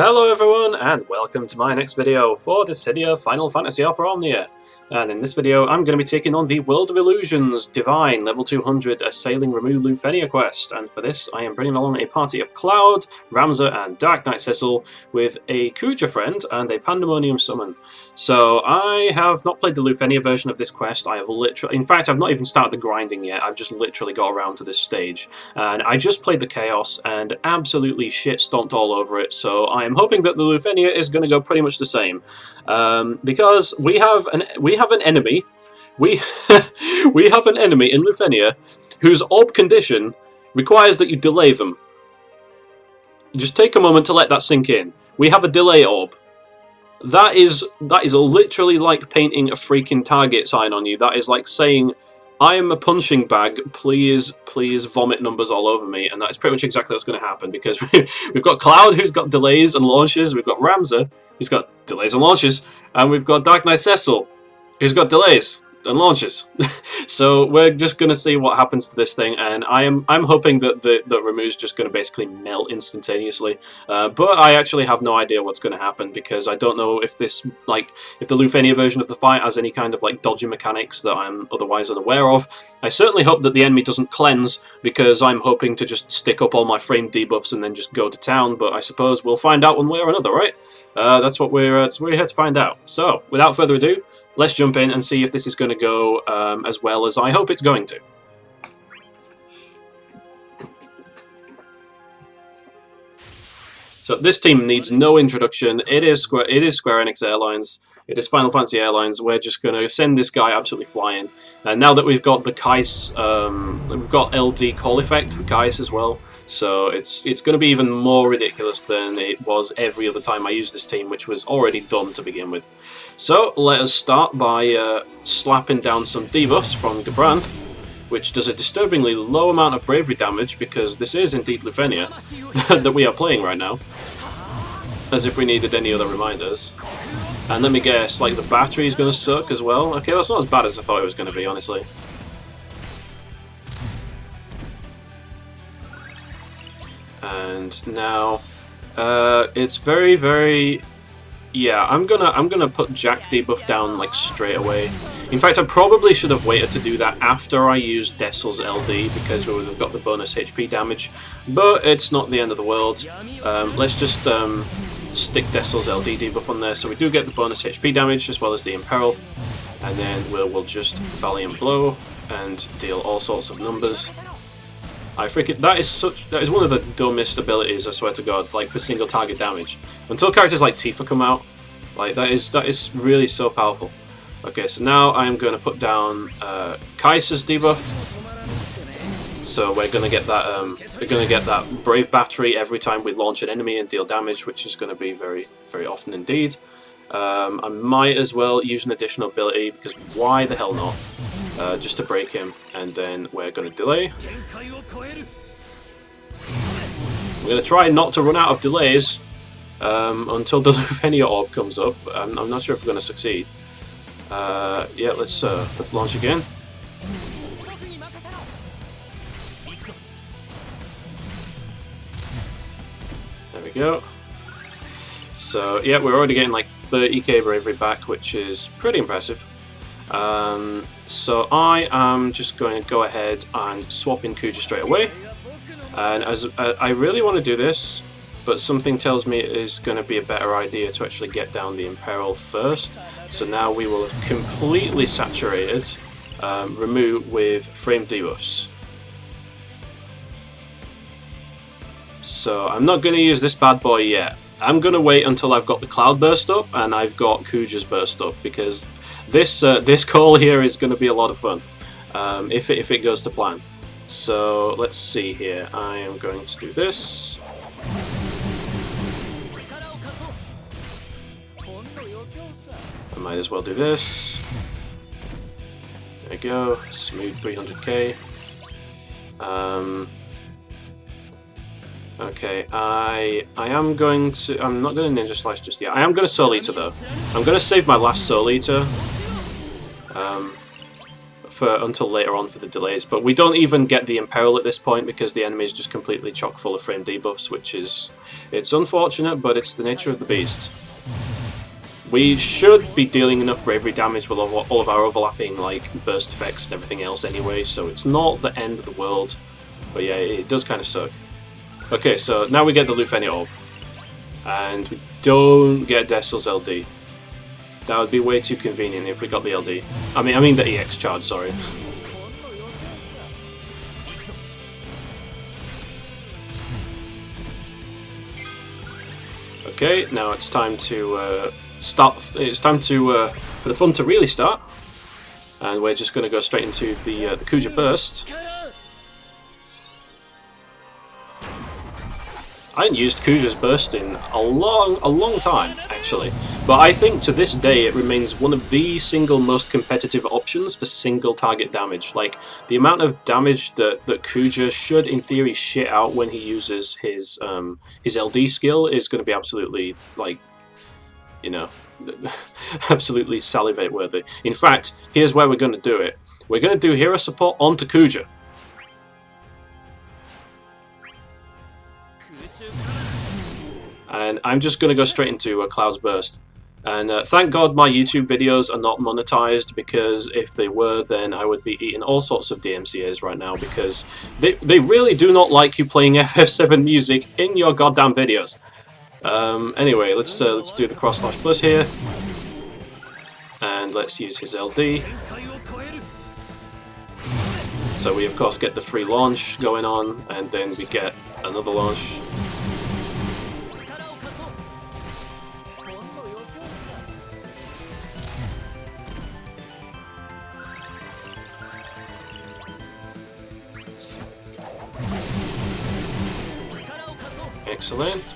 Hello everyone, and welcome to my next video for Decil Final Fantasy Opera Omnia. And in this video I'm going to be taking on the World of Illusions Divine level 200 Assailing Ramuh LUFENIA quest, and for this I am bringing along a party of Cloud, Ramza and Dark Knight Decil with a Kuja friend and a Pandemonium summon. So I have not played the LUFENIA version of this quest. I have literally, in fact I've not even started the grinding yet, I've just literally got around to this stage. And I just played the Chaos and absolutely shit stomped all over it, so I am hoping that the LUFENIA is going to go pretty much the same. Because we have an enemy in LUFENIA whose orb condition requires that you delay them. Just take a moment to let that sink in. We have a delay orb. That is literally like painting a freaking target sign on you. That is like saying, I am a punching bag, please vomit numbers all over me, and that is pretty much exactly what's going to happen, because we've got Cloud, who's got delays and launches, we've got Ramza, who's got delays and launches, and we've got Dark Knight Decil, who's got delays and launches. So we're just going to see what happens to this thing, and I'm hoping that Ramuh's just going to basically melt instantaneously, but I actually have no idea what's going to happen, because I don't know if this, if the LUFENIA version of the fight has any kind of dodgy mechanics that I'm otherwise unaware of. I certainly hope that the enemy doesn't cleanse, because I'm hoping to just stick up all my frame debuffs and then just go to town, but I suppose we'll find out one way or another, right? That's what we're here to find out. So, without further ado, let's jump in and see if this is going to go as well as I hope it's going to. So this team needs no introduction. It is Square Enix Airlines. It is Final Fantasy Airlines. We're just going to send this guy absolutely flying. And now that we've got the Kais, we've got LD call effect for Kais as well. So it's going to be even more ridiculous than it was every other time I used this team, which was already done to begin with. So let us start by slapping down some debuffs from Gabranth, which does a disturbingly low amount of bravery damage, because this is indeed LUFENIA that we are playing right now, as if we needed any other reminders. And let me guess, the battery is going to suck as well? Okay, that's not as bad as I thought it was going to be, honestly. And now, it's very... Yeah, I'm gonna put Jack debuff down straight away. In fact, I probably should have waited to do that after I used Decil's LD, because we would have got the bonus HP damage. But it's not the end of the world. Let's just stick Decil's LD debuff on there, so we do get the bonus HP damage as well as the Imperil, and then we'll just Valiant Blow and deal all sorts of numbers. That is one of the dumbest abilities, I swear to God, for single target damage. Until characters like Tifa come out, that is really so powerful. Okay, so now I'm going to put down Kais's debuff. So we're going to get that Brave Battery every time we launch an enemy and deal damage, which is going to be very often indeed. I might as well use an additional ability, because why the hell not? Just to break him, and then we're going to delay. We're going to try not to run out of delays until the LUFENIA orb comes up. I'm not sure if we're going to succeed. Yeah, let's launch again. There we go. So yeah, we're already getting 30k bravery back, which is pretty impressive. So I am just going to go ahead and swap in Kuja straight away, and as I really want to do this, but something tells me it is going to be a better idea to actually get down the Imperil first. So now we will have completely saturated Ramuh with frame debuffs. So I'm not going to use this bad boy yet. I'm going to wait until I've got the Cloud burst up and I've got Kuja's burst up, because this call here is going to be a lot of fun, if it goes to plan. So let's see here. I am going to do this. I might as well do this. There we go. Smooth 300k. Okay, I'm not going to Ninja Slice just yet. I am going to Soul Eater though. I'm going to save my last Soul Eater for until later on for the delays, but we don't even get the Imperil at this point because the enemy is just completely chock full of frame debuffs, which is... it's unfortunate, but it's the nature of the beast. We should be dealing enough bravery damage with all of our overlapping like burst effects and everything else anyway, so it's not the end of the world. But yeah, it does kind of suck. Okay, so now we get the LUFENIA orb, and we don't get Decil's LD. That would be way too convenient if we got the LD. I mean the EX charge, sorry. Okay, now it's time to start. It's time to for the fun to really start, and we're just going to go straight into the Kuja burst. I haven't used Kuja's burst in a long time, actually, but I think to this day it remains one of the single most competitive options for single target damage. Like, the amount of damage that Kuja should, in theory, shit out when he uses his LD skill is going to be absolutely, like, you know, absolutely salivate worthy. In fact, here's where we're going to do it. We're going to do hero support onto Kuja. And I'm just going to go straight into a Cloud's Burst. And thank God my YouTube videos are not monetized, because if they were, then I would be eating all sorts of DMCAs right now, because they really do not like you playing FF7 music in your goddamn videos. Anyway, let's do the cross slash plus here. And let's use his LD. So we of course get the free launch going on, and then we get another launch. Excellent.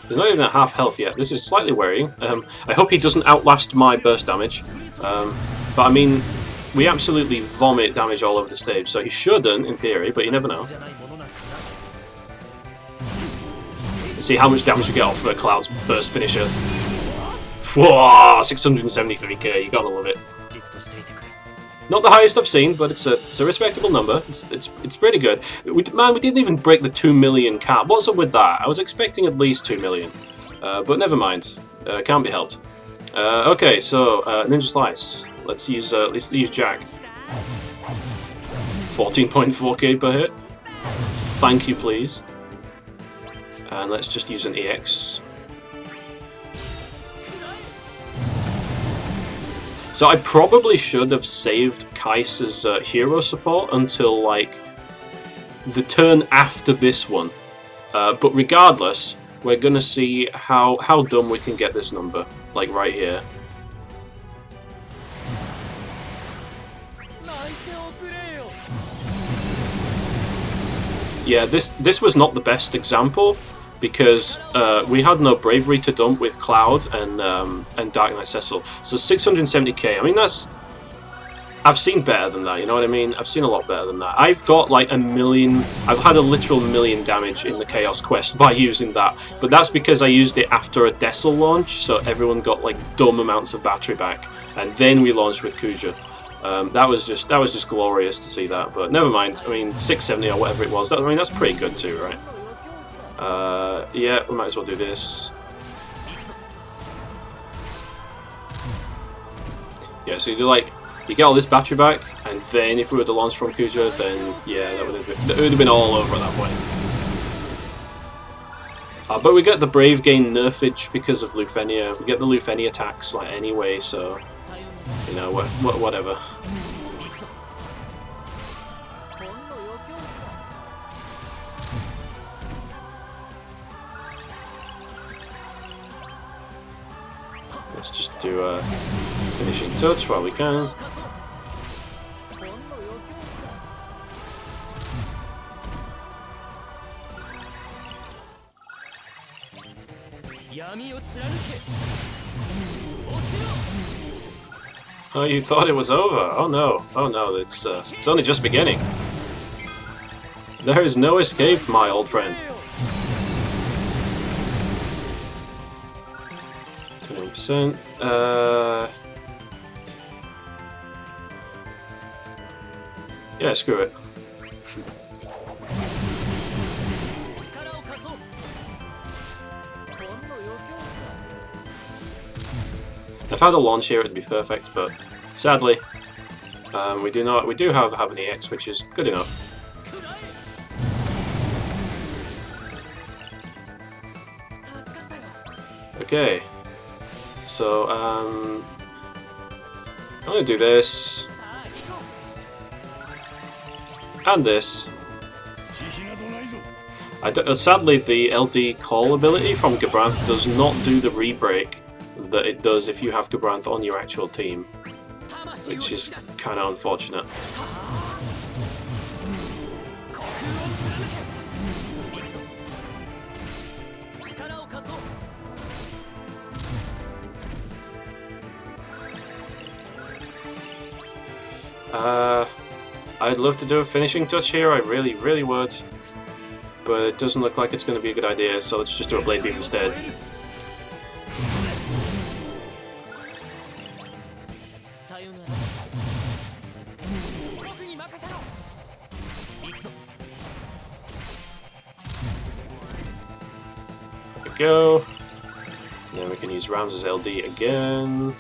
He's not even at half health yet. This is slightly worrying. I hope he doesn't outlast my burst damage. But I mean, we absolutely vomit damage all over the stage, so he shouldn't, in theory, but you never know. Let's see how much damage we get off of a Cloud's burst finisher. Whoa, 673k, you gotta love it. Not the highest I've seen, but it's a respectable number. It's pretty good. We didn't even break the 2 million cap. What's up with that? I was expecting at least 2 million, but never mind. Can't be helped. Okay, so Ninja Slice. Let's use Jack. 14.4k per hit. Thank you, please. And let's just use an EX. So I probably should have saved Kais's hero support until, like, the turn after this one. But regardless, we're gonna see how dumb we can get this number, like right here. Yeah, this was not the best example, because we had no bravery to dump with Cloud and Dark Knight Cecil. So 670k, I mean, I've seen better than that, you know what I mean? I've seen a lot better than that. I've got like a million, I've had a literal million damage in the Chaos Quest by using that, but that's because I used it after a Decil launch, so everyone got like dumb amounts of battery back, and then we launched with Kuja. That was just glorious to see that, but never mind. I mean, 670 or whatever it was, I mean, that's pretty good too, right? Yeah, we might as well do this. Yeah, so you get all this battery back, and then if we were to launch from Kuja, then yeah, that would have been all over at that point. But we get the Brave gain nerfage because of Lufenia. We get the Lufenia attacks like anyway, so you know, whatever. Let's just do a finishing touch while we can. Oh, you thought it was over? Oh no, it's only just beginning. There is no escape, my old friend. 100%. Yeah, screw it. If I had a launch here, it'd be perfect, but sadly, we do not. We do have an EX, which is good enough. Okay, so I'm gonna do this and this. Sadly, the LD call ability from Gabranth does not do the re-break that it does if you have Gabranth on your actual team, which is kind of unfortunate. I'd love to do a finishing touch here, I really, really would, but it doesn't look like it's going to be a good idea, so let's just do a Blade Beam instead. There we go. Then we can use Ramza's LD again.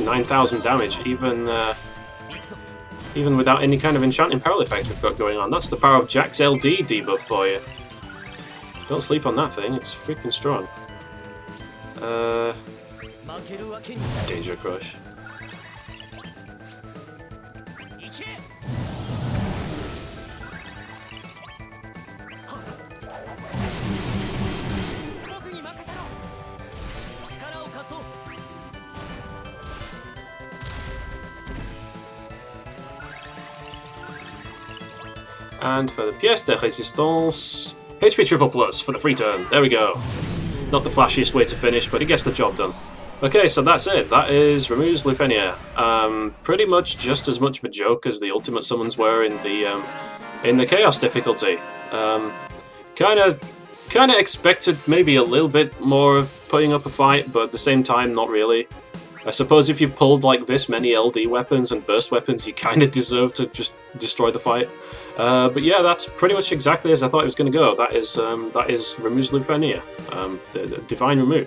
9,000 damage, even without any kind of enchanting peril effect we've got going on. That's the power of Jack's LD debuff for you. Don't sleep on that thing, it's freaking strong. Danger Crush. And for the pièce de résistance, HP triple plus for the free turn. There we go. Not the flashiest way to finish, but it gets the job done. Okay, so that's it. That is Ramuh's LUFENIA. Pretty much just as much of a joke as the ultimate summons were in the Chaos difficulty. Kind of expected maybe a little bit more of putting up a fight, but at the same time, not really. I suppose if you've pulled like this many LD weapons and burst weapons, you kind of deserve to just destroy the fight. But yeah, that's pretty much exactly as I thought it was going to go. That is Ramuh's LUFENIA, the Divine Ramuh.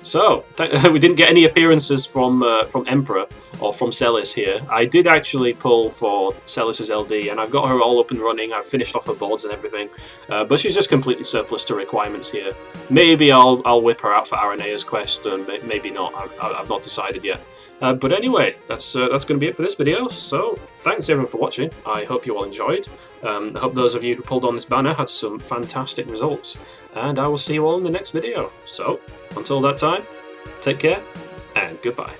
So we didn't get any appearances from Emperor or from Celis here. I did actually pull for Celis's LD, and I've got her all up and running. I've finished off her boards and everything, but she's just completely surplus to requirements here. Maybe I'll whip her out for Aranea's quest, and maybe not. I've not decided yet. But anyway, that's going to be it for this video. So thanks everyone for watching. I hope you all enjoyed. I hope those of you who pulled on this banner had some fantastic results. And I will see you all in the next video. So until that time, take care and goodbye.